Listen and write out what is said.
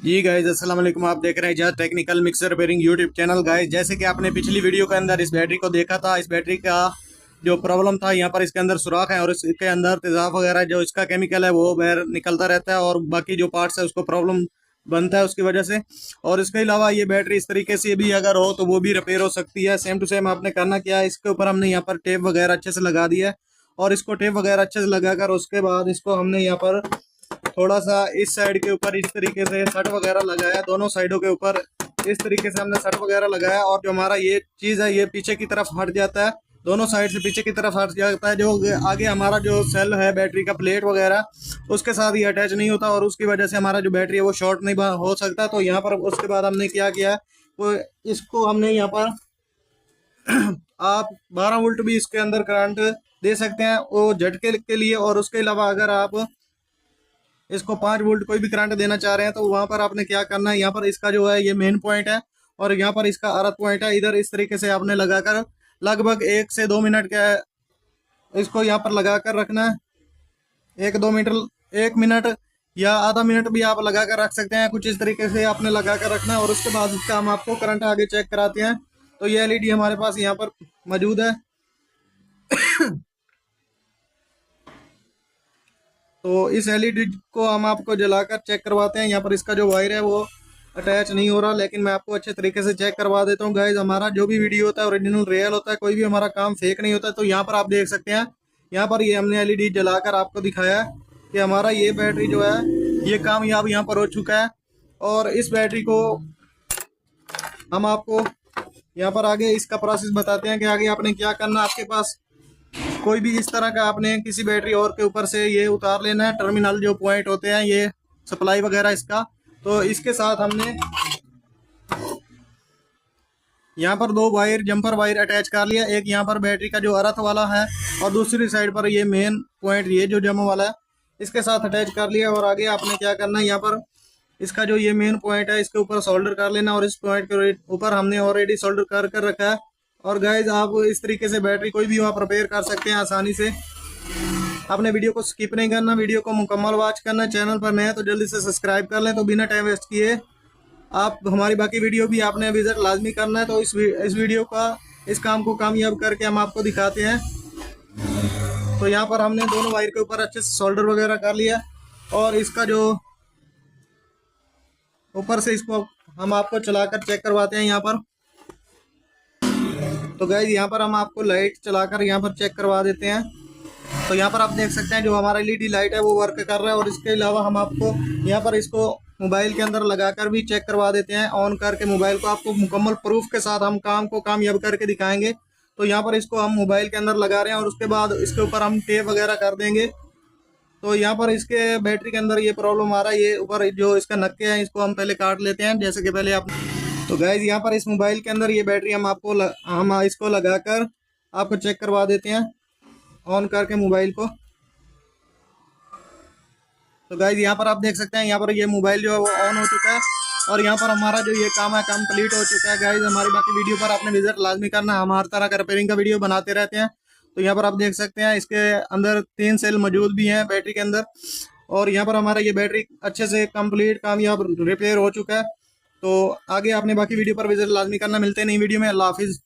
जी guys अस्सलाम वालेकुम। आप देख रहे हैं जहाँ technical mixer repairing YouTube channel. Guys जैसे कि आपने पिछली वीडियो के अंदर इस बैटरी को देखा था, इस बैटरी का जो प्रॉब्लम था, यहाँ पर इसके अंदर सुराख है और इसके अंदर तेजाब वगैरह जो इसका केमिकल है वो बाहर निकलता रहता है और बाकी जो पार्ट्स है उसको प्रॉब्लम बनता है उसकी वजह से। और इसके अलावा ये बैटरी इस तरीके से भी अगर हो तो वो भी रिपेयर हो सकती है। सेम टू सेम आपने करना क्या है, इसके ऊपर हमने यहाँ पर टेप वगैरह अच्छे से लगा दिया है और इसको टेप वगैरह अच्छे से लगाकर उसके बाद इसको हमने यहाँ पर थोड़ा सा इस साइड के ऊपर इस तरीके से सट वगैरह लगाया, दोनों साइडों के ऊपर इस तरीके से हमने सट वगैरह लगाया। और जो हमारा ये चीज़ है ये पीछे की तरफ हट जाता है, दोनों साइड से पीछे की तरफ हट जाता है। जो आगे हमारा जो सेल है बैटरी का प्लेट वगैरह उसके साथ ये अटैच नहीं होता और उसकी वजह से हमारा जो बैटरी है वो शॉर्ट नहीं हो सकता। तो यहाँ पर उसके बाद हमने क्या किया, वो इसको हमने यहाँ पर आप 12 वोल्ट भी इसके अंदर करंट दे सकते हैं वो झटके के लिए। और उसके अलावा अगर आप इसको 5 वोल्ट कोई भी करंट देना चाह रहे हैं तो वहां पर आपने क्या करना है, यहाँ पर इसका जो है ये मेन पॉइंट है और यहाँ पर इसका अर्थ पॉइंट है। इधर इस तरीके से आपने लगाकर लगभग 1 से 2 मिनट का इसको यहाँ पर लगाकर रखना है। 1 2 मिनट, 1 मिनट या आधा मिनट भी आप लगा कर रख सकते हैं। कुछ इस तरीके से आपने लगा कर रखना है और उसके बाद इसका हम आपको करंट आगे चेक कराते हैं। तो ये एलईडी हमारे पास यहाँ पर मौजूद है। तो इस एलईडी को हम आपको जलाकर चेक करवाते हैं। यहाँ पर इसका जो वायर है वो अटैच नहीं हो रहा, लेकिन मैं आपको अच्छे तरीके से चेक करवा देता हूँ। गाइज हमारा जो भी वीडियो होता है ओरिजिनल रियल होता है, कोई भी हमारा काम फेक नहीं होता। तो यहाँ पर आप देख सकते हैं, यहाँ पर ये हमने एलईडी जलाकर आपको दिखाया है कि हमारा ये बैटरी जो है ये कामयाब यहाँ पर हो चुका है। और इस बैटरी को हम आपको यहाँ पर आगे इसका प्रोसेस बताते हैं कि आगे आपने क्या करना। आपके पास कोई भी इस तरह का आपने किसी बैटरी और के ऊपर से ये उतार लेना है, टर्मिनल जो पॉइंट होते हैं ये सप्लाई वगैरह इसका। तो इसके साथ हमने यहाँ पर 2 वायर जंपर वायर अटैच कर लिया, एक यहाँ पर बैटरी का जो अर्थ वाला है और दूसरी साइड पर ये मेन पॉइंट ये जो जम वाला है इसके साथ अटैच कर लिया। और आगे आपने क्या करना है, यहाँ पर इसका जो ये मेन पॉइंट है इसके ऊपर सोल्डर कर लेना और इस पॉइंट के ऊपर हमने ऑलरेडी सोल्डर कर रखा है। और गाइज आप इस तरीके से बैटरी कोई भी आप रिपेयर कर सकते हैं आसानी से। आपने वीडियो को स्किप नहीं करना, वीडियो को मुकम्मल वॉच करना। चैनल पर नए हैं तो जल्दी से सब्सक्राइब कर लें। तो बिना टाइम वेस्ट किए आप हमारी बाकी वीडियो भी आपने विजिट लाजमी करना है। तो इस वीडियो का इस काम को कामयाब करके हम आपको दिखाते हैं। तो यहाँ पर हमने दोनों वायर के ऊपर अच्छे से सोल्डर वगैरह कर लिया और इसका जो ऊपर से इसको हम आपको चलाकर चेक करवाते हैं यहाँ पर। तो गाइज यहाँ पर हम आपको लाइट चलाकर यहाँ पर चेक करवा देते हैं। तो यहाँ पर आप देख सकते हैं जो हमारा एलईडी लाइट है वो वर्क कर रहा है। और इसके अलावा हम आपको यहाँ पर इसको मोबाइल के अंदर लगाकर भी चेक करवा देते हैं। ऑन करके मोबाइल को आपको मुकम्मल प्रूफ के साथ हम काम को कामयाब करके दिखाएंगे। तो यहाँ पर इसको हम मोबाइल के अंदर लगा रहे हैं और उसके बाद इसके ऊपर हम टेप वगैरह कर देंगे। तो यहाँ पर इसके बैटरी के अंदर ये प्रॉब्लम आ रहा है, ये ऊपर जो इसका नक्के हैं इसको हम पहले काट लेते हैं जैसे कि पहले आप। तो गाइज यहाँ पर इस मोबाइल के अंदर ये बैटरी हम आपको हम इसको लगाकर आपको चेक करवा देते हैं ऑन करके मोबाइल को। तो गाइज यहाँ पर आप देख सकते हैं यहाँ पर ये मोबाइल जो है वो ऑन हो चुका है और यहाँ पर हमारा जो ये काम है कंप्लीट हो चुका है। गाइज हमारी बाकी वीडियो पर आपने विजिट लाजमी करना, हम हर तरह का रिपेयरिंग का वीडियो बनाते रहते हैं। तो यहाँ पर आप देख सकते हैं इसके अंदर 3 सेल मौजूद भी हैं बैटरी के अंदर। और यहाँ पर हमारा ये बैटरी अच्छे से कंप्लीट कामयाब रिपेयर हो चुका है। तो आगे आपने बाकी वीडियो पर विजिट लाजमी करना। मिलते हैं नई वीडियो में। अल्लाह हाफिज़।